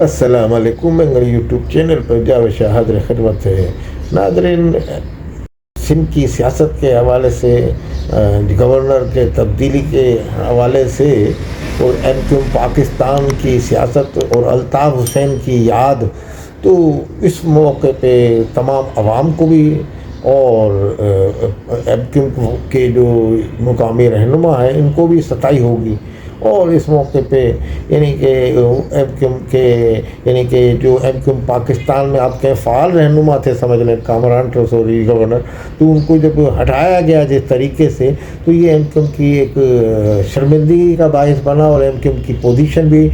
السلام علیکم، Bengal YouTube channel پر جاوید شاہ حاضر خدمت ہے۔ ناظرین، سندھ کی سیاست کے حوالے سے، گورنر کے تبدیلی کے حوالے سے، اور ایم کیو پاکستان کی سیاست اور الطاف حسین کی یاد، تو اس موقع پہ تمام عوام کو بھی اور ایم کیو کے جو مقامی رہنما ہیں ان کو بھی ستائی ہوگی۔ اور اس موقع پہ یعنی کہ جو ایم کیو پاکستان میں آپ کے فعال رہنما تھے، سمجھ لیں کامران رسولی گورنر، تو ان کو جب ہٹایا گیا جس طریقے سے، تو یہ ایم کیو کی ایک شرمندگی کا باعث بنا، اور ایم کیو کی پوزیشن بھی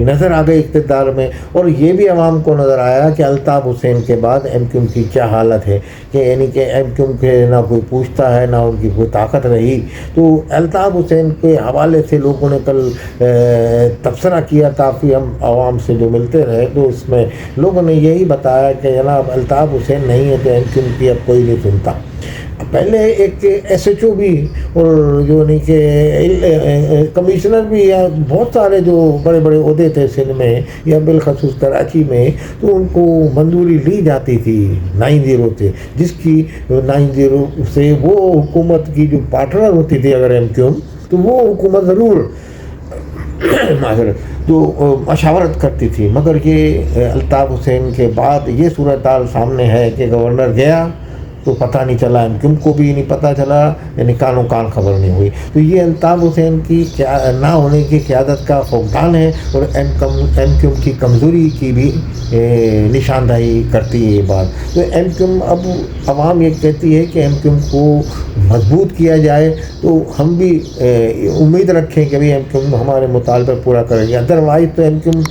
نظر آ گئی اقتدار میں، اور یہ بھی عوام کو نظر آیا کہ الطاف حسین کے بعد ایم کیو کی کیا حالت ہے، کہ یعنی کہ ایم کیو کے نہ کوئی پوچھتا ہے، نہ ان کی کوئی طاقت رہی۔ تو الطاف حسین کے حوالے سے لوگوں نے کل تبصرہ کیا، کافی ہم عوام سے جو ملتے رہے، تو اس میں لوگوں نے یہی بتایا کہ جناب الطاف حسین نہیں ہے تو ایم کیو کی اب کوئی نہیں سنتا۔ پہلے ایک ایس ایچ او بھی، اور جو نہیں کہ کمشنر بھی، یا بہت سارے جو بڑے بڑے عہدے تھے سندھ میں یا بالخصوص کراچی میں، تو ان کو منظوری لی جاتی تھی 90 سے، جس کی 90 سے وہ حکومت کی جو پارٹنر ہوتی تھی اگر ایم کیو، تو وہ حکومت ضرور جو مشاورت کرتی تھی۔ مگر یہ الطاف حسین کے بعد یہ صورتحال سامنے ہے کہ گورنر گیا تو پتہ نہیں چلا، ایم کیو کو بھی نہیں پتہ چلا، یعنی کانوں کان خبر نہیں ہوئی۔ تو یہ الطاف حسین کی نہ ہونے کی قیادت کا فقدان ہے، اور ایم کیو کی کمزوری کی بھی نشاندہی کرتی ہے یہ بات۔ تو ایم کیو اب عوام یہ کہتی ہے کہ ایم کیو کو مضبوط کیا جائے، تو ہم بھی امید رکھیں کہ ایم کیو ہمارے مطالبے پورا کرے گی، ادروائز تو ایم کیو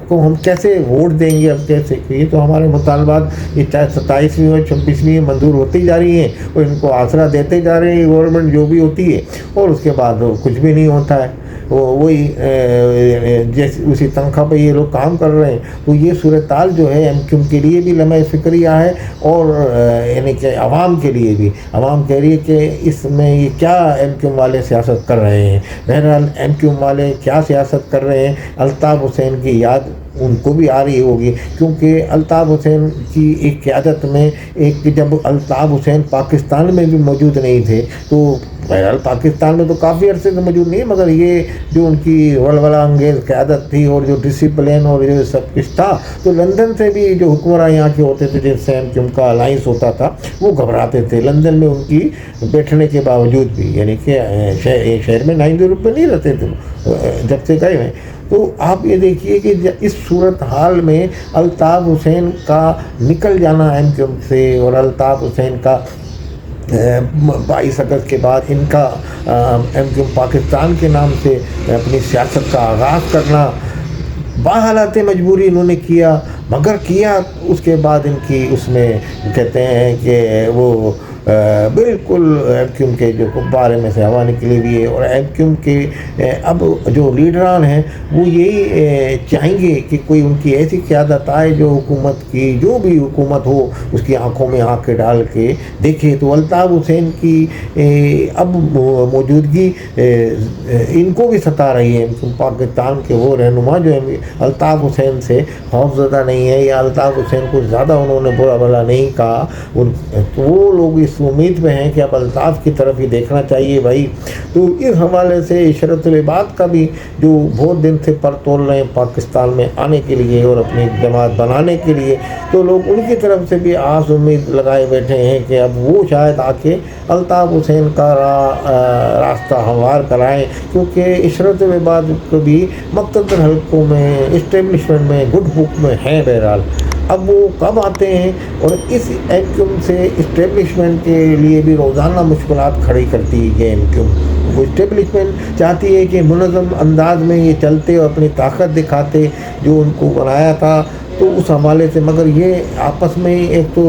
کو ہم کیسے ووٹ دیں گے؟ اب کیسے؟ یہ تو ہمارے مطالبات، یہ چاہے 27ویں اور 26ویں منظور ہوتی جا رہی ہیں، اور ان کو آسرا دیتے جا رہے ہیں گورنمنٹ جو بھی ہوتی ہے، اور اس کے بعد کچھ بھی نہیں ہوتا ہے، وہی جیسے اسی تنخواہ پہ یہ لوگ کام کر رہے ہیں۔ تو یہ صورتحال جو ہے ایم کیو کے لیے بھی لمحہ فکریہ ہے، اور یعنی کہ عوام کے لیے بھی۔ عوام کہہ رہی ہے کہ اس میں یہ کیا ایم کیو والے سیاست کر رہے ہیں۔ بہرحال ایم کیو والے کیا سیاست کر رہے ہیں، الطاف حسین کی یاد ان کو بھی آ رہی ہوگی، کیونکہ الطاف حسین کی ایک قیادت میں، جب الطاف حسین پاکستان میں بھی موجود نہیں تھے، تو بہرحال پاکستان میں تو کافی عرصے سے موجود نہیں، مگر یہ جو ان کی ولولہ انگیز قیادت تھی، اور جو ڈسپلن اور جو سب کچھ تھا، تو لندن سے بھی جو حکمراں یہاں کے ہوتے تھے، جن سے ایم کیو کا الائنس ہوتا تھا، وہ گھبراتے تھے لندن میں ان کی بیٹھنے کے باوجود بھی، یعنی کہ شہر میں 90 روپے نہیں رہتے تھے جب سے گئے ہیں۔ تو آپ یہ دیکھیے کہ اس صورتحال میں الطاف حسین کا نکل جانا ایم کیو سے، اور الطاف حسین کا 22 اگست کے بعد ان کا ایم کیو پاکستان کے نام سے اپنی سیاست کا آغاز کرنا، باحالات مجبوری انہوں نے کیا، مگر کیا۔ اس کے بعد ان کی اس میں کہتے ہیں کہ وہ بالکل ایم کیو کے جو بارے میں سے ہوا نکلی ہوئی ہے، اور ایم کیو کے اب جو لیڈران ہیں وہ یہی چاہیں گے کہ کوئی ان کی ایسی قیادت آئے جو حکومت کی، جو بھی حکومت ہو، اس کی آنکھوں میں آنکھ ڈال کے دیکھے۔ تو الطاف حسین کی اب موجودگی ان کو بھی ستا رہی ہے، ایم کیو پاکستان کے وہ رہنما جو الطاف حسین سے خوفزدہ نہیں ہے، یا الطاف حسین کو زیادہ انہوں نے برا بھلا نہیں کہا، تو وہ لوگ اس امید میں ہیں کہ اب الطاف کی طرف ہی دیکھنا چاہیے بھائی۔ تو اس حوالے سے عشرت العباد کا بھی جو بہت دن سے پر تول رہے ہیں پاکستان میں آنے کے لیے اور اپنی جماعت بنانے کے لیے، تو لوگ ان کی طرف سے بھی آس امید لگائے بیٹھے ہیں کہ اب وہ شاید آ کے الطاف حسین کا راستہ ہموار کرائیں، کیونکہ عشرت العباد کو بھی مقتدر حلقوں میں، اسٹیبلشمنٹ میں، گڈ بک میں ہیں۔ بہرحال اب وہ کب آتے ہیں، اور اس ایم کیو سے اسٹیبلشمنٹ کے لیے بھی روزانہ مشکلات کھڑی کرتی ہے ایم کیو۔ وہ اسٹیبلشمنٹ چاہتی ہے کہ منظم انداز میں یہ چلتے اور اپنی طاقت دکھاتے جو ان کو بنایا تھا، تو اس حوالے سے، مگر یہ آپس میں ایک تو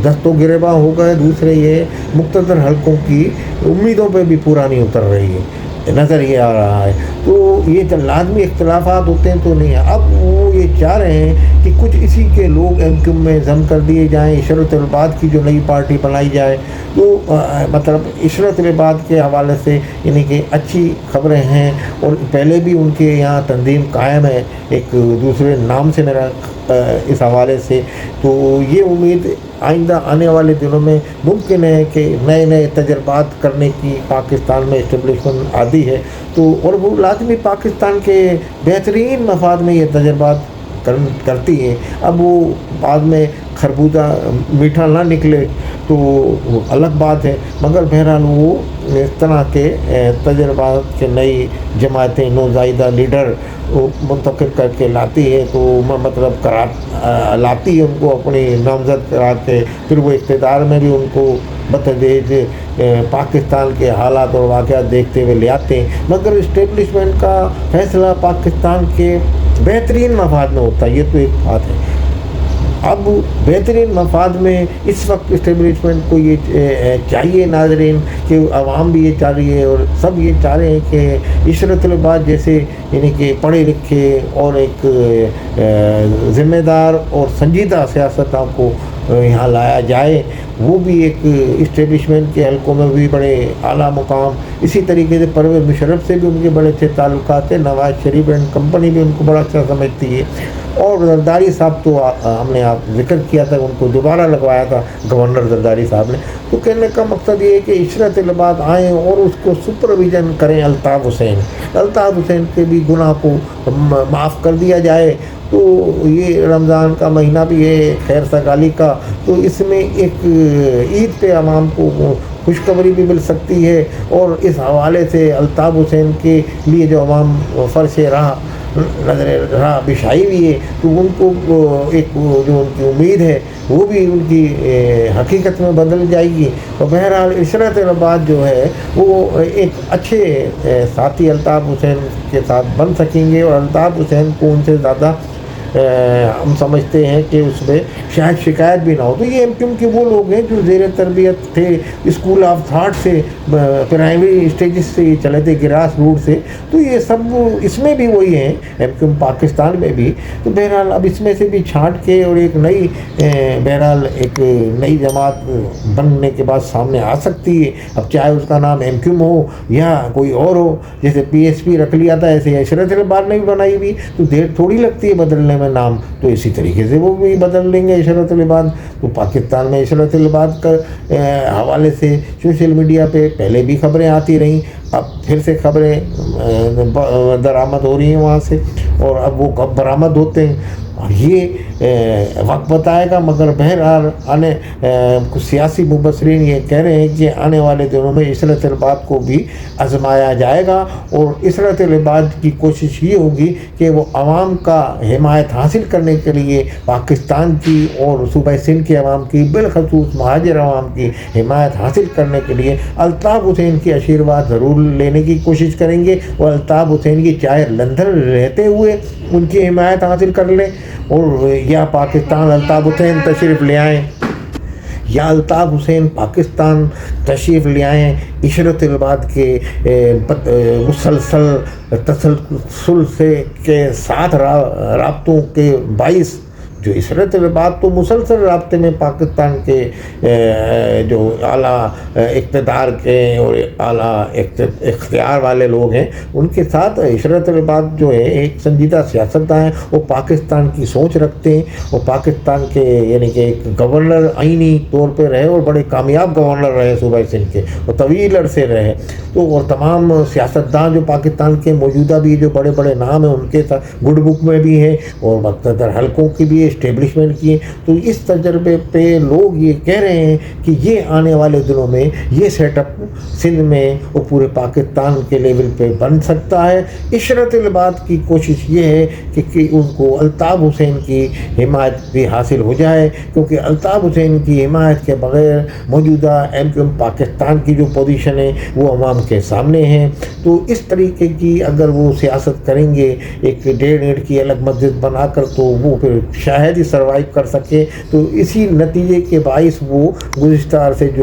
دست و گریباں ہو گئے، دوسرے یہ مقتدر حلقوں کی امیدوں پہ بھی پورا نہیں اتر رہی ہے، نظر یہ آ رہا ہے۔ تو یہ لازمی اختلافات ہوتے ہیں تو نہیں ہے، اب وہ یہ چاہ رہے ہیں کہ کچھ اسی کے لوگ ایم کیو میں ضم کر دیے جائیں، عشرت العباد کی جو نئی پارٹی بنائی جائے، تو مطلب عشرت العباد کے حوالے سے یعنی کہ اچھی خبریں ہیں، اور پہلے بھی ان کے یہاں تنظیم قائم ہے ایک دوسرے نام سے میرا اس حوالے سے، تو یہ امید آئندہ آنے والے دنوں میں ممکن ہے کہ نئے نئے تجربات کرنے کی پاکستان میں اسٹیبلشمنٹ آتی ہے، تو اور وہ لازمی پاکستان کے بہترین مفاد میں یہ تجربات کرتی ہے۔ اب وہ بعد میں خربوزہ میٹھا نہ نکلے تو وہ الگ بات ہے، مگر بہرحال وہ اس طرح کے تجربات کے نئی جماعتیں نوزائیدہ لیڈر وہ منتخب کر کے لاتی ہے، تو مطلب لاتی ہے ان کو اپنی نامزد کرا کے، پھر وہ اقتدار میں بھی ان کو بتدریج پاکستان کے حالات اور واقعات دیکھتے ہوئے لے آتے ہیں، مگر اسٹیبلشمنٹ کا فیصلہ پاکستان کے بہترین مفاد میں ہوتا ہے، یہ تو ایک بات ہے۔ اب بہترین مفاد میں اس وقت اسٹیبلشمنٹ کو یہ چاہیے ناظرین کہ عوام بھی یہ چاہ رہی ہے اور سب یہ چاہ رہے ہیں کہ عشرت العباد جیسے یعنی کہ پڑھے لکھے اور ایک ذمہ دار اور سنجیدہ سیاستداں کو یہاں لایا جائے، وہ بھی ایک اسٹیبلشمنٹ کے حلقوں میں بھی بڑے اعلیٰ مقام، اسی طریقے سے پرویز مشرف سے بھی ان کے بڑے اچھے تعلقات ہیں، نواز شریف اینڈ کمپنی بھی ان کو بڑا اچھا سمجھتی ہے، اور زرداری صاحب تو ہم نے آپ ذکر کیا تھا، ان کو دوبارہ لگوایا تھا گورنر زرداری صاحب نے، تو کہنے کا مقصد یہ ہے کہ عشرت العباد آئیں اور اس کو سپرویژن کریں الطاف حسین کے بھی گناہ کو معاف کر دیا جائے، تو یہ رمضان کا مہینہ بھی ہے خیر سگالی کا، تو اس میں ایک عید پہ عوام کو خوشخبری بھی مل سکتی ہے، اور اس حوالے سے الطاف حسین کے لیے جو عوام فرش راہ نظر راہ بچھائی ہوئی ہے، تو ان کو ایک جو ان کی امید ہے وہ بھی ان کی حقیقت میں بدل جائے گی، اور بہرحال عشرت العباد جو ہے وہ ایک اچھے ساتھی الطاف حسین کے ساتھ بن سکیں گے، اور الطاف حسین کو ان سے زیادہ ہم سمجھتے ہیں کہ اس میں شاید شکایت بھی نہ ہو، تو یہ ایم کیو کے وہ لوگ ہیں جو زیر تربیت تھے اسکول آف تھاٹ سے، پرائمری اسٹیجز سے یہ چلے تھے، گراس روٹ سے، تو یہ سب اس میں بھی وہی ہیں ایم کیو پاکستان میں بھی، تو بہرحال اب اس میں سے بھی چھانٹ کے اور ایک نئی بہرحال ایک نئی جماعت بننے کے بعد سامنے آ سکتی ہے، اب چاہے اس کا نام ایم کیو ہو یا کوئی اور ہو، جیسے پی ایس پی رکھ لیا تھا ایسے عشرت العباد نے بھی بنائی ہوئی، تو دیر تھوڑی لگتی ہے بدلنے میں نام، تو اسی طریقے سے وہ بھی بدل لیں گے عشرت العباد، تو پاکستان میں عشرت العباد کا حوالے سے سوشل میڈیا پہ پہلے بھی خبریں آتی رہیں، اب پھر سے خبریں درآمد ہو رہی ہیں وہاں سے، اور اب وہ کب برآمد ہوتے ہیں اور یہ وقت بتائے گا، مگر بہرحال کچھ سیاسی مبصرین یہ کہہ رہے ہیں کہ آنے والے دنوں میں عشرت العباد کو بھی آزمایا جائے گا، اور عشرت العباد کی کوشش یہ ہوگی کہ وہ عوام کا حمایت حاصل کرنے کے لیے پاکستان کی اور صوبہ سندھ کے عوام کی، بالخصوص مہاجر عوام کی حمایت حاصل کرنے کے لیے الطاف حسین کی آشیرواد ضرور لینے کی کوشش کریں گے، اور الطاف حسین کی چاہے لندن رہتے ہوئے ان کی حمایت حاصل کر لیں، اور یا پاکستان الطاف حسین تشریف لے آئیں، یا الطاف حسین پاکستان تشریف لے آئیں، عشرت العباد کے مسلسل تسلسل سے کے ساتھ رابطوں کے باعث جو عشرت العباد تو مسلسل رابطے میں پاکستان کے جو اعلیٰ اقتدار کے اور اعلیٰ اختیار والے لوگ ہیں ان کے ساتھ عشرت العباد جو ہے ایک سنجیدہ سیاستداں ہیں، وہ پاکستان کی سوچ رکھتے ہیں، وہ پاکستان کے یعنی کہ ایک گورنر آئینی طور پہ رہے اور بڑے کامیاب گورنر رہے صوبہ سندھ کے، اور طویل عرصے رہے، تو اور تمام سیاستداں جو پاکستان کے موجودہ بھی جو بڑے بڑے نام ہیں ان کے ساتھ گڈ بک میں بھی ہیں، اور مقتدر حلقوں کی بھی اسٹیبلشمنٹ کی، تو اس تجربے پہ لوگ یہ کہہ رہے ہیں کہ یہ آنے والے دنوں میں یہ سیٹ اپ سندھ میں اور پورے پاکستان کے لیول پہ بن سکتا ہے۔ عشرت العباد کی کوشش یہ ہے کہ ان کو الطاف حسین کی حمایت بھی حاصل ہو جائے، کیونکہ الطاف حسین کی حمایت کے بغیر موجودہ ایم کیو ایم پاکستان کی جو پوزیشن ہے وہ عوام کے سامنے ہیں، تو اس طریقے کی اگر وہ سیاست کریں گے ایک 1.5 اینٹ کی الگ مسجد بنا کر، تو وہ پھر شاید ہی سروائیو کر سکے، تو اسی نتیجے کے باعث وہ گزشتہ عرصے جو